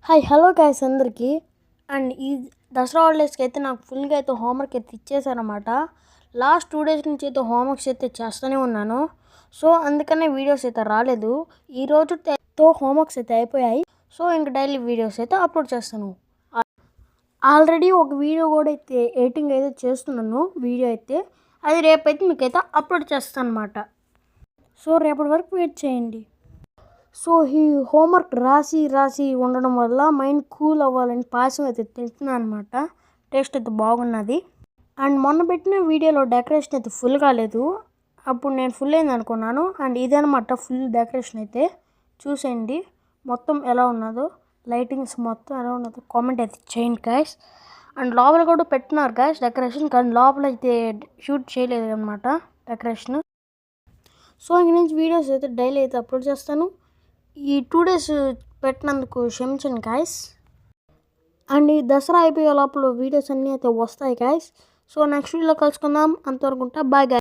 Hi hello guys అందరికీ. And ఈ దసరా హాలిడేస్కి అయితే నాకు ఫుల్గా అయితే హోంవర్క్ అయితే ఇచ్చేసారనమాట. లాస్ట్ 2 డేస్ నుంచి అయితే హోంవర్క్స్ అయితే చేస్తూనే ఉన్నాను. సో అందుకనే వీడియోస్ అయితే రాలేదు. ఈరోజుతో హోంవర్క్స్ అయితే అయిపోయాయి. సో ఇంక డైలీ వీడియోస్ అయితే అప్లోడ్ చేస్తాను. ఆల్రెడీ ఒక వీడియో కూడా అయితే ఎడిటింగ్ అయితే చేస్తున్నాను. వీడియో అయితే అది రేపైతే మీకైతే అప్లోడ్ చేస్తాను అనమాట. సో రేపటి వరకు వెయిట్ చేయండి. సో ఈ హోంవర్క్ రాసి ఉండడం వల్ల మైండ్ కూల్ అవ్వాలని పాయసం అయితే తింటున్నాను అనమాట. టేస్ట్ అయితే బాగున్నది. అండ్ మొన్న పెట్టిన వీడియోలో డెకరేషన్ అయితే ఫుల్ కాలేదు. అప్పుడు నేను ఫుల్ అయింది అనుకున్నాను. అండ్ ఇదనమాట ఫుల్ డెకరేషన్ అయితే చూసేయండి మొత్తం ఎలా ఉన్నదో, లైటింగ్స్ మొత్తం ఎలా ఉన్నదో కామెంట్ అయితే చేయండి గాయస్. అండ్ లోపల కూడా పెట్టినారు గాయస్ డెకరేషన్, కానీ లోపల అయితే షూట్ చేయలేదు అనమాట డెకరేషన్. సో ఇంక నుంచి వీడియోస్ అయితే డైలీ అయితే అప్లోడ్ చేస్తాను. ఈ 2 డేస్ పెట్టినందుకు క్షమించండి గాయస్. అండ్ ఈ దసరా అయిపోయే లోపల వీడియోస్ అన్నీ అయితే వస్తాయి గాయస్. సో నెక్స్ట్ వీడియోలో కలుసుకుందాం. అంతవరకు ఉంటా. Bye guys.